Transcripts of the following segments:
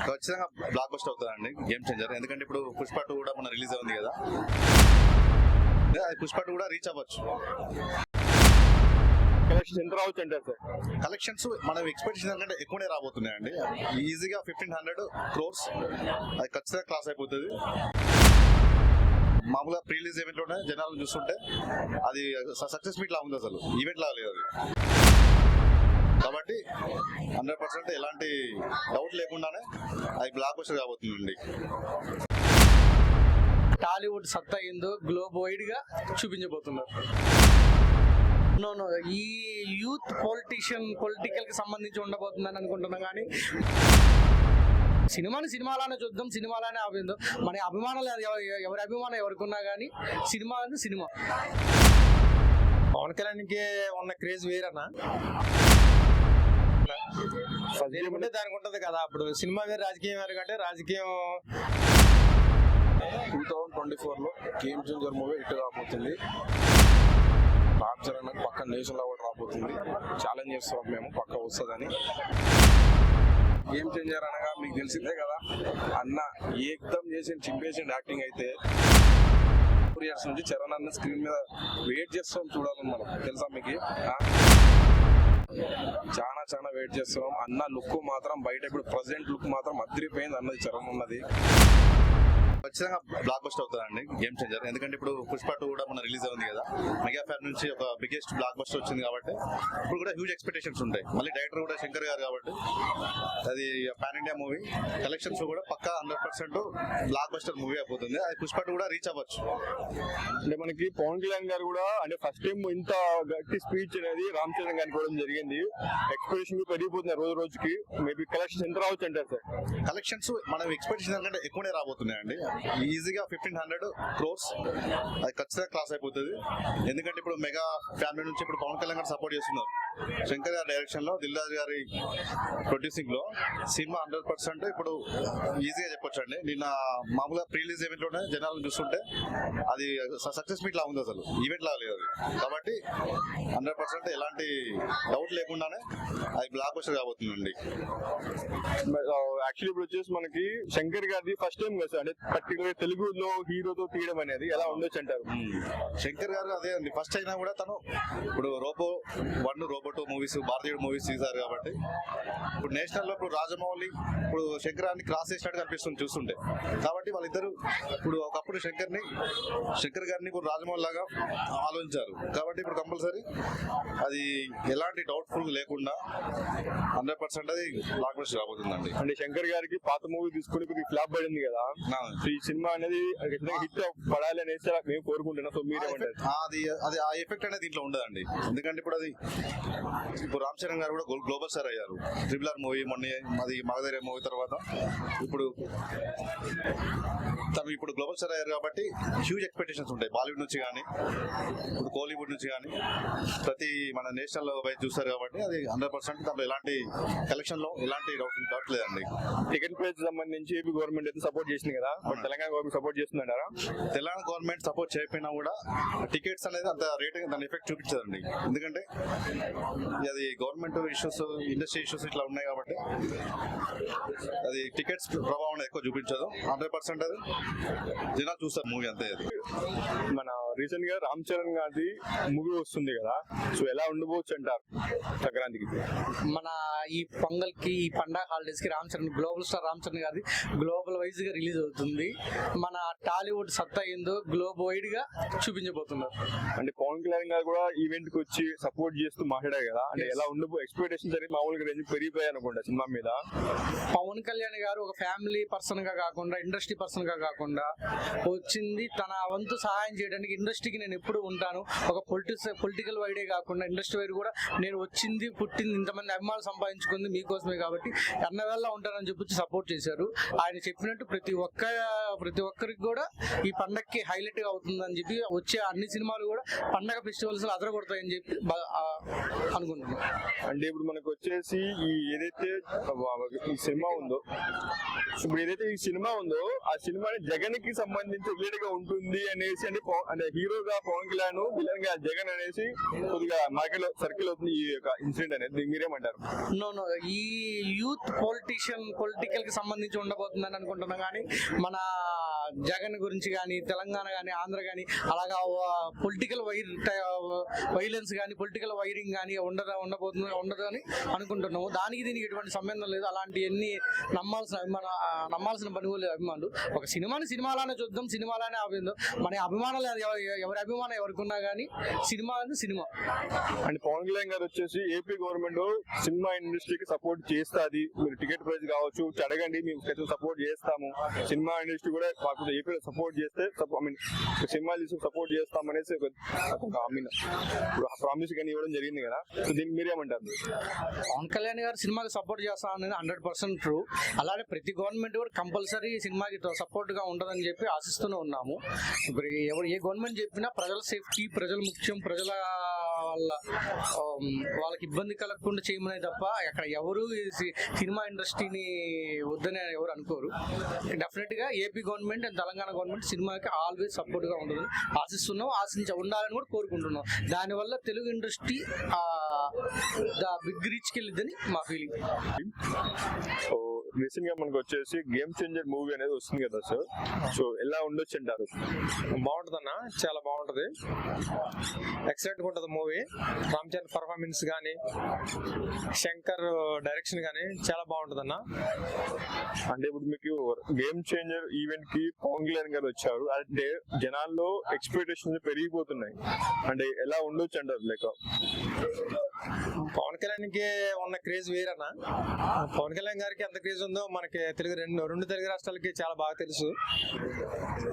ఖచ్చితంగా block buster అవుతుందండి game changer. ఎందుకంటే ఇప్పుడు పుష్ప 2 కూడా మన రిలీజ్ అయింది కదా, పుష్ప 2 కూడా రీచ్ అవ్వచ్చు. కలెక్షన్ ఎంత రావచ్చు అంటారు సార్? కలెక్షన్స్ మనం ఎక్స్పెక్టేషన్ కంటే ఎక్కువనే రాబోతున్నాయండి. ఈజీగా 1500 crores అది ఖచ్చితంగా క్లాస్ అయిపోతుంది. మామూలుగా ప్రీ రిలీజ్ ఈవెంట్ లోనే జనాలు చూస్తుంటే అది సక్సెస్ మీట్ లా ఉంది, అసలు ఈవెంట్ లా లేదు అది. కాబట్టి 100% ఎలాంటి డౌట్ లేకుండానే అది బ్లాక్ బస్టర్ కాబోతుందండి. టాలీవుడ్ సత్తా ఏందో గ్లోబ్ వైడ్ గా చూపించబోతున్నారు. ఈ యూత్ పొలిటికల్ కి సంబంధించి ఉండబోతుందని అనుకుంటున్నా, కానీ సినిమాలానే చూద్దాం, సినిమాలానే ఆపిందో. మన అభిమానాలు ఎవరి అభిమానం ఎవరికున్నా కానీ సినిమా అంటే సినిమా. పవన్ కళ్యాణ్కి ఉన్న క్రేజ్ వేరన్నా అంటే దానికి ఉంటది కదా. అప్పుడు సినిమా వేరు, రాజకీయం వేరు. కంటే రాజకీయం 2024లో గేమ్ చేంజర్ మూవీ హిట్ రాబోతుంది. రామ్ చరణ్ పక్క నేషన్ లో కూడా రాబోతుంది. ఛాలెంజ్ చేస్తున్నాం మేము, పక్క వస్తుందని. గేమ్ చేంజర్ అనగా మీకు తెలిసిందే కదా అన్న, ఏకదం చేసి చింపేసిండు యాక్టింగ్. అయితే 4 years నుంచి చరణ్ అన్న స్క్రీన్ మీద వెయిట్ చేస్తాం చూడాలని మనం, తెలుసా మీకు? చాలా వెయిట్ చేస్తున్నాం. అన్న లుక్ మాత్రం బయట ఇప్పుడు ప్రెసెంట్ లుక్ మాత్రం అదిరిపోయింది అన్నది, చరణ్ ఉన్నది. ఖచ్చితంగా బ్లాక్ బస్టర్ అవుతుందండి గేమ్ చేంజర్. ఎందుకంటే ఇప్పుడు పుష్ప 2 కూడా మన రిలీజ్ అయింది కదా, మెగా ఫ్యాన్ నుంచి ఒక బిగ్గెస్ట్ బ్లాక్ బస్టర్ వచ్చింది కాబట్టి ఇప్పుడు కూడా హ్యూజ్ ఎక్స్పెక్టేషన్స్ ఉంటాయి. మళ్ళీ డైరెక్టర్ కూడా శంకర్ గారు కాబట్టి అది పాన్ ఇండియా మూవీ. కలెక్షన్స్ కూడా పక్కా 100% బ్లాక్ బస్టర్ మూవీ అయిపోతుంది. అది పుష్ప 2 కూడా రీచ్ అవ్వచ్చు. అంటే మనకి పవన్ కళ్యాణ్ గారు కూడా అంటే ఫస్ట్ టైం ఇంత గట్టి స్పీచ్ అనేది రామ్ చరణ్ గారికి కూడా జరిగింది. ఎక్స్పెక్టేషన్ పెరిగిపోతుంది రోజు రోజుకి. మేబీ కలెక్షన్స్ ఎంత రావచ్చు అంటారు సార్? కలెక్షన్స్ మనం ఎక్స్పెక్టేషన్ కంటే ఎక్కువనే రాబోతున్నాయండి. ఈజీగా 1500 crores అది ఖచ్చితంగా క్లాస్ అయిపోతుంది. ఎందుకంటే ఇప్పుడు మెగా ఫ్యామిలీ నుంచి ఇప్పుడు పవన్ కళ్యాణ్ గారు సపోర్ట్ చేస్తున్నారు. శంకర్ గారి డైరెక్షన్ లో, దిల్ రాజు గారి ప్రొడ్యూసింగ్ లో సినిమా 100% ఇప్పుడు ఈజీగా చెప్పొచ్చు అండి. నిన్న మామూలుగా ప్రీ రిలీజ్ ఈవెంట్ లోనే జనాలు చూస్తుంటే అది సక్సెస్ మీట్ లా ఉంది, అసలు ఈవెంట్ లా లేదు అది. కాబట్టి 100% ఎలాంటి డౌట్ లేకుండానే అది బ్లాక్ బస్టర్ కాబోతుందండి. యాక్చువల్లీ ఇప్పుడు వచ్చేసి మనకి శంకర్ గారిది ఫస్ట్ టైం కదా, అంటే పర్టికులర్ తెలుగులో హీరోతో తీయడం అనేది ఎలా ఉండొచ్చు అంటారు? శంకర్ గారు అదే అండి, ఫస్ట్ అయినా కూడా తను ఇప్పుడు రోబో 1, రోబో 2 మూవీస్, భారతీయుడు మూవీస్ తీశారు కాబట్టి ఇప్పుడు నేషనల్ లో ఇప్పుడు రాజమౌళి ఇప్పుడు శంకర్ గారిని క్రాస్ చేసినట్టు కనిపిస్తుంది చూస్తుంటే. కాబట్టి వాళ్ళిద్దరు ఇప్పుడు ఒకప్పుడు శంకర్ గారిని ఇప్పుడు రాజమౌళి లాగా ఆలోచించారు. కాబట్టి ఇప్పుడు కంపల్సరీ అది ఎలాంటి డౌట్ఫుల్ లేకుండా 100% అది బ్లాక్ బస్టర్ రాబోతుందండి. అంటే శంకర్ గారికి పాత మూవీ తీసుకుని కొద్దిగా ఫ్లాప్ పడింది కదా, ఈ సినిమా అనేది హిట్ పడాలి అనేసి మేము కోరుకుంటున్నాం. సో మీరేమంటారు? అది ఆ ఎఫెక్ట్ అనేది దీంట్లో ఉండదండి. ఎందుకంటే ఇప్పుడు ఇప్పుడు రామ్ చరణ్ గారు కూడా గ్లోబల్ స్టార్ అయ్యారు. RRR మూవీ మొన్న, అది మగధైర్య మూవీ తర్వాత ఇప్పుడు తను ఇప్పుడు గ్లోబల్ స్టార్ అయ్యారు కాబట్టి హ్యూజ్ ఎక్స్పెక్టేషన్స్ ఉంటాయి. బాలీవుడ్ నుంచి కానీ, ఇప్పుడు కోలీవుడ్ నుంచి కానీ, ప్రతి మన నేషనల్ వైజ్ చూస్తారు కాబట్టి అది 100% దాంట్లో ఎలాంటి కలెక్షన్ లో ఎలాంటి డౌట్ లేదండి. టికెట్ ప్రైస్ సంబంధించి ఏపీ గవర్నమెంట్ అయితే సపోర్ట్ చేసింది కదా, తెలంగాణ గవర్నమెంట్ సపోర్ట్ చేస్తుందంటారా? తెలంగాణ గవర్నమెంట్ సపోర్ట్ చేయకపోయినా కూడా టికెట్స్ అనేది అంత రేటింగ్ దాని ఎఫెక్ట్ చూపించదండి. ఎందుకంటే అది గవర్నమెంట్ ఇష్యూస్, ఇండస్ట్రీ ఇష్యూస్ ఇట్లా ఉన్నాయి కాబట్టి అది టికెట్స్ ప్రభావం ఎక్కువ చూపించదు. 100% అది జనాలు చూస్తారు మూవీ అంతే. అది మన రీసెంట్ గా రామ్ చరణ్ గారి మూవీ వస్తుంది కదా, సో ఎలా ఉండబోచ్చు అంటారు సంక్రాంతికి? మన ఈ పొంగల్ కి, ఈ పండగ హాలిడేస్ కి గ్లోబల్ స్టార్ రామ్ చరణ్ గారి గ్లోబల్ వైజ్ గా రిలీజ్ అవుతుంది. మన టాలీవుడ్ సత్తా ఏందో గ్లోబ్ వైడ్ గా చూపించబోతున్నారు. అంటే పవన్ కళ్యాణ్ గారు కూడా ఈవెంట్ కి వచ్చి సపోర్ట్ చేస్తూ మాట్లాడారు కదా, అంటే ఎలా ఎక్స్పెక్టేషన్స్ అనేది మామూలుగా రేంజ్ పెరిగిపోయాయి అనుకుంటా సినిమా మీద. పవన్ కళ్యాణ్ గారు ఒక ఫ్యామిలీ పర్సన్ గా కాకుండా, ఇండస్ట్రీ పర్సన్ గా కాకుండా వచ్చింది తన వంతు సహాయం చేయడానికి. ఇండస్ట్రీకి నేను ఎప్పుడు ఉంటాను, ఒక పొలిటికల్ వైడే కాకుండా ఇండస్ట్రీ వైడ్ కూడా నేను వచ్చింది, పుట్టింది, ఇంతమంది అభిమానులు సంపాదించుకుంది మీకోసమే కాబట్టి అన్నవేళ ఉంటానని చెప్పి సపోర్ట్ చేశారు. ఆయన చెప్పినట్టు ప్రతి ఒక్కరికి కూడా ఈ పండగకి హైలైట్ గా అవుతుందని చెప్పి వచ్చే అన్ని సినిమాలు కూడా పండగ ఫెస్టివల్స్ అదరగొడతాయని చెప్పి అనుకుంటున్నాను. అంటే ఇప్పుడు మనకు వచ్చేసి ఏదైతే ఈ సినిమా ఉందో, ఆ సినిమా జగన్ కి సంబంధించి రిలేటెడ్ గా ఉంటుంది అనేసి అంటే హీరోగా పవన్ కళ్యాణ్, విలన్ గా జగన్ అనేసి కొద్దిగా మార్కెట్ లో సర్కిల్ అవుతుంది ఈ యొక్క ఇన్సిడెంట్ అనేది. దీన్ని మీరేమంటారు? నో ఈ యూత్ పొలిటికల్ కి సంబంధించి ఉండబోతుందని అనుకుంటున్నాం, కానీ మన జగన్ గురించి కానీ తెలంగాణ కానీ ఆంధ్ర కానీ అలాగా పొలిటికల్ వైలెన్స్ కానీ పొలిటికల్ వైరింగ్ కానీ ఉండదు అని అనుకుంటున్నాము. దానికి దీనికి ఎటువంటి సంబంధం లేదు. అలాంటివన్నీ నమ్మాల్సిన పని లేదు. అభిమానులు ఒక సినిమాలానే చూద్దాం, సినిమాలానే ఆవిందాం. మన అభిమానాలు ఎవరి అభిమానం ఎవరికి ఉన్నా కానీ సినిమా అండ్ పవన్ కళ్యాణ్ గారు వచ్చేసి ఏపీ గవర్నమెంట్ సినిమా ఇండస్ట్రీకి సపోర్ట్ చేస్తుంది, మీరు టికెట్ ప్రైస్ కావచ్చు అడగండి, మేము సపోర్ట్ చేస్తాము, సినిమా ఇండస్ట్రీ కూడా కాకపోతే ఏపీలో సపోర్ట్ చేస్తే సినిమా తీసి సపోర్ట్ చేస్తాం అనేసి ప్రామిస్ కానీ ఇవ్వడం జరిగింది కదా. సో దీనికి మీరేమంటారు? పవన్ కళ్యాణ్ గారు సినిమాకి సపోర్ట్ చేస్తా అనేది 100% ట్రూ. అలానే ప్రతి గవర్నమెంట్ కూడా కంపల్సరీ సినిమాకి సపోర్ట్ గా ఉంటుందని చెప్పి ఆశిస్తూనే ఉన్నాము. ఇప్పుడు ఏ గవర్నమెంట్ చెప్పినా ప్రజల సేఫ్టీ, ప్రజలు ముఖ్యం, ప్రజల వాళ్ళకి ఇబ్బంది కలగకుండా చేయమనే తప్ప అక్కడ ఎవరు సినిమా ఇండస్ట్రీని వద్దని ఎవరు అనుకోరు. డెఫినెట్ గా AP government and Telangana government సినిమాకి ఆల్వేస్ సపోర్ట్ గా ఉంటుందని ఆశిస్తున్నాం, ఉండాలని కూడా కోరుకుంటున్నాం. దానివల్ల తెలుగు ఇండస్ట్రీ బిగ్ రీచ్కి వెళ్ళిద్దని మా ఫీలింగ్. సో రీసెంట్ గా మనకు వచ్చేసి గేమ్ చేంజర్ మూవీ అనేది వస్తుంది కదా సార్, సో ఎలా ఉండొచ్చు అంటారు? బాగుంటుందన్న, చాలా బాగుంటది, ఎక్సలెంట్ గా ఉంటది మూవీ. రామ్ చరణ్ పర్ఫార్మెన్స్ గానీ, శంకర్ డైరెక్షన్ గానీ చాలా బాగుంటదన్న. అంటే ఇప్పుడు మీకు గేమ్ చేంజర్ ఈవెంట్ కి పవన్ కళ్యాణ్ గారు వచ్చారు అంటే జనాల్లో ఎక్స్పెక్టేషన్స్ పెరిగిపోతున్నాయి, అంటే ఎలా ఉండొచ్చు అంటారు? లైక్ పవన్ కళ్యాణ్ కి ఉన్న క్రేజ్ వేరన్నా. పవన్ కళ్యాణ్ గారికి ఎంత క్రేజ్ ఉందో మనకి రెండు తెలుగు రాష్ట్రాలకి చాలా బాగా తెలుసు.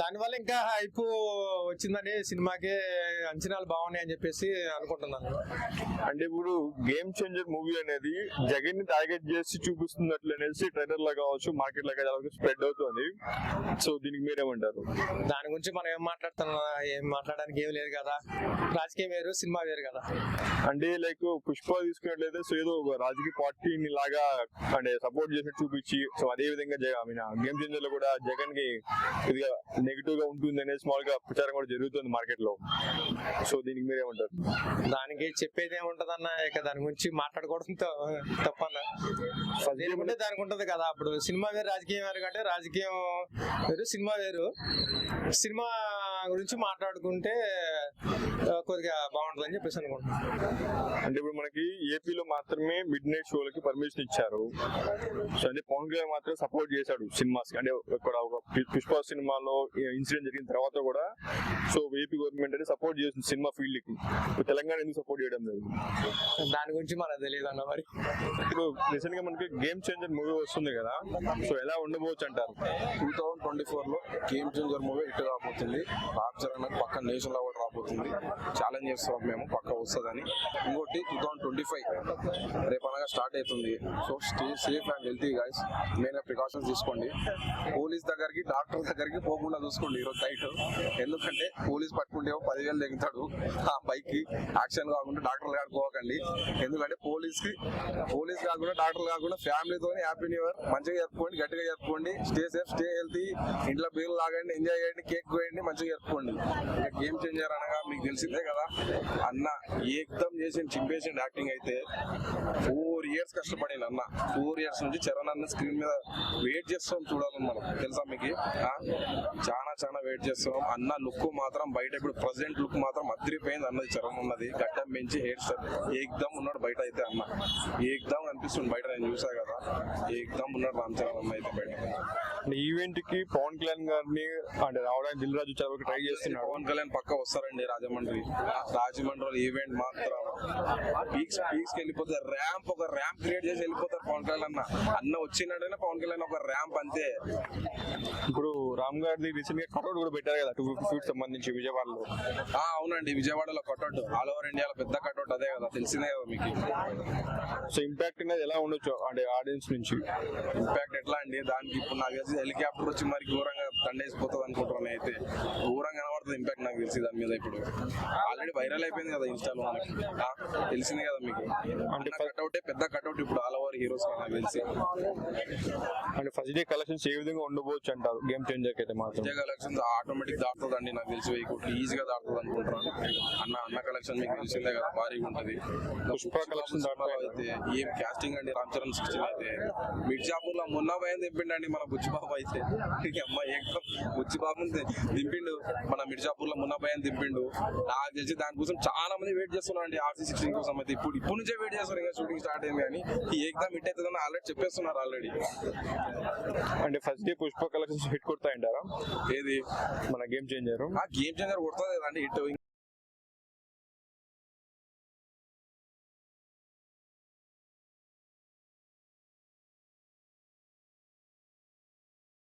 దానివల్ల ఇంకా హైప్ వచ్చిందని సినిమాకి అంచనాలు బాగున్నాయి అని చెప్పేసి అనుకుంటున్నాను. అంటే ఇప్పుడు గేమ్ చేంజర్ మూవీ అనేది జగన్ ని టార్గెట్ చేసి చూపిస్తున్నట్లు అనేసి ట్రైలర్ లా కావచ్చు, మార్కెట్ లో స్ప్రెడ్ అవుతుంది. సో దీనికి మీరేమంటారు? దాని గురించి మనం ఏం మాట్లాడడానికి ఏం లేదు కదా, రాజకీయం వేరు, సినిమా వేరు కదా. అంటే లైక్ పుష్ప తీసుకున్నట్లయితే సో ఏదో రాజకీయ పార్టీని లాగా అంటే సపోర్ట్ చేసి చూపించి, సో అదే విధంగా గేమ్ చేంజర్ లో కూడా జగన్ కి కొద్దిగా నెగిటివ్ గా ఉంటుంది అనేది స్మాల్ గా ప్రచారం కూడా జరుగుతుంది మార్కెట్ లో. సో దీనికి మీరేమంటారు? దానికి చెప్పేది ఏముంటదన్న, ఇక దాని గురించి మాట్లాడుకోవడం తప్పన్న. అదేంటే దానికి ఉంటది కదా. అప్పుడు సినిమా వేరు, రాజకీయం వేరు కంటే రాజకీయం వేరు, సినిమా వేరు. సినిమా గురించి మాట్లాడుకుంటే కొద్దిగా బాగుంటుంది అని చెప్పేసి అనుకుంటున్నాను. అంటే ఇప్పుడు మనకి ఏపీలో మాత్రమే మిడ్ నైట్ షోలకి పర్మిషన్ ఇచ్చారు. సో అంటే పవన్ కళ్యాణ్ మాత్రం సపోర్ట్ చేశాడు సినిమాస్. అంటే ఇక్కడ ఒక పుష్ప సినిమాలో ఇన్సిడెంట్ జరిగిన తర్వాత కూడా సో ఏపీ గవర్నమెంట్ అనేది సపోర్ట్ చేస్తుంది సినిమా ఫీల్డ్ కి. ఇప్పుడు తెలంగాణ ఎందుకు సపోర్ట్ చేయడం లేదు? దాని గురించి మనకు తెలియదు అన్న. మరి ఇప్పుడు రీసెంట్ గా మనకి గేమ్ చేంజర్ మూవీ వస్తుంది కదా, సో ఎలా ఉండబోచ్చు అంటారు? 2024 లో గేమ్ చేంజర్ మూవీ హిట్ రాబోతుంది. రామ్ చరణ్ పక్క నేషనల్ అవార్డు రాబోతుంది. ఛాలెంజ్ చేస్తున్నాం మేము, పక్క వస్తుందని. ఇంకోటి 2025 రేపు అనగా స్టార్ట్ అవుతుంది. So stay safe and healthy guys. Main precautions తీసుకోండి. పోలీస్ దగ్గరికి, డాక్టర్ దగ్గరికి పోకుండా చూసుకోండి ఈరోజు నైట్. ఎందుకంటే పోలీస్ పట్టుకుంటే 10,000 దిగుతాడు ఆ బైక్ కి. యాక్షన్ కాకుండా డాక్టర్ దగ్గరికి పోకండి. ఎందుకంటే పోలీస్ కాకుండా డాక్టర్ కాకుండా ఫ్యామిలీతో హ్యాపీ న్యూ ఇయర్ మంచిగా జరుపుకోండి, గట్టిగా జరుపుకోండి. Stay safe, stay healthy. ఇంట్లో బీర్లు లాగండి, ఎంజాయ్ చేయండి, కేక్ కోయండి, మంచిగా జరుపుకోండి. గేమ్ చేంజర్ అనగా మీకు తెలిసిందే కదా అన్న, ఏకదం చేసి చింపేసిండు యాక్టింగ్ అయితే. 4 years కష్టపడింది అన్న. 4 years నుంచి చరణ్ అన్న స్క్రీన్ మీద వెయిట్ చేస్తాం చూడాలని మనం, తెలుసా మీకు? చాలా వెయిట్ చేస్తాం అన్న. లుక్ మాత్రం బయట ఇప్పుడు ప్రెసెంట్ లుక్ మాత్రం అదిరిపోయింది అన్నది. చరణ్ ఉన్నది గడ్డం పెంచి హెయిర్ స్టైల్ ఏకదం ఉన్నాడు బయట అయితే అన్న. ఏకదం అనిపిస్తుంది బయట, నేను చూసా కదా. ఏకదం ఉన్నాడు రామ్ చరణ్ అన్న అయితే బయట. ఈవెంట్ కి పవన్ కళ్యాణ్ గారిని అంటే రావడానికి దిల్ రాజు చదవకి ట్రై చేస్తున్నాడు. పవన్ కళ్యాణ్ పక్క వస్తారండి రాజమండ్రి ఈవెంట్ మాత్రం పీక్స్ వెళ్ళిపోతారు. ఒక ర్యాంప్ క్రియేట్ చేసి వెళ్ళిపోతారు పవన్ కళ్యాణ్ అన్న వచ్చినట్టయినా పవన్ కళ్యాణ్ ఒక ర్యాంప్ అంతే. ఇప్పుడు రామ్ గారిది రీసెంట్ గా కట్అవుట్ కూడా పెట్టారు కదా 250 feet సంబంధించి విజయవాడలో. అవునండి, విజయవాడలో కట్అవుట్ ఆల్ ఓవర్ ఇండియాలో పెద్ద కట్అవుట్ అదే కదా, తెలిసిందే కదా మీకు. సో ఇంపాక్ట్ అనేది ఎలా ఉండొచ్చు అంటే ఆడియన్స్ నుంచి? ఇంపాక్ట్ ఎట్లా అండి, దానికి ఇప్పుడు నాకు తెలిసి హెలికాప్టర్ వచ్చి మరి ఘోరంగా దండేసిపోతుంది అనుకుంటున్నాను అయితే ఘోరంగా కనబడుతుంది ఇంపాక్ట్ నాకు తెలిసి దాని మీద ఇప్పుడు ఆల్రెడీ వైరల్ అయిపోయింది కదా ఇన్స్టాలో మనకి తెలిసింది కదా మీకు అంటే కట్అవుట్ పెద్ద కట్అవుట్ ఇప్పుడు ఆల్ ఓవర్ హీరోస్ నాకు తెలిసి అంటే ఫస్ట్ డే కలెక్షన్స్ ఏ విధంగా ఉండబోచ్చు అంటారు గేమ్ చేంజర్ అయితే మాత్రం కలెక్షన్స్ ఆటోమేటిక్ దాటుతుందండి నాకు తెలిసి 1000 కోట్లు ఈజీగా దాటుతుంది అనుకుంటున్నాను అన్న కలెక్షన్ మీకు తెలిసిందే కదా భారీగా ఉంటది పుష్ప కలెక్షన్ అయితే ఏం కాస్టింగ్ అండి రామ్ చరణ్ 16 అయితే మిర్జాపూర్ లో మొన్న భయం దింపిండండి మన బుచ్చిబాబు అయితే అమ్మ ఏకం బుచ్చిబాబు దింపిండు మన మిర్జాపూర్ లో మొన్న భయం దింపిండు నాకు తెలిసి దానికోసం చాలా మంది వెయిట్ చేస్తున్నారు అండి RC 16 కోసం అయితే ఇప్పుడు నుంచే వెయిట్ చేస్తారు ఇంకా షూటింగ్ స్టార్ట్ అయింది కానీ ఈ ఎగ్జామ్ హిట్ అవుతుందని ఆల్రెడీ చెప్పేస్తున్నారు ఆల్రెడీ అంటే first day Pushpa collections hit కొడతాయంటారా ఏది మన గేమ్ చేంజర్ గేమ్ చేంజర్ కొడుతుంది కదండి హిట్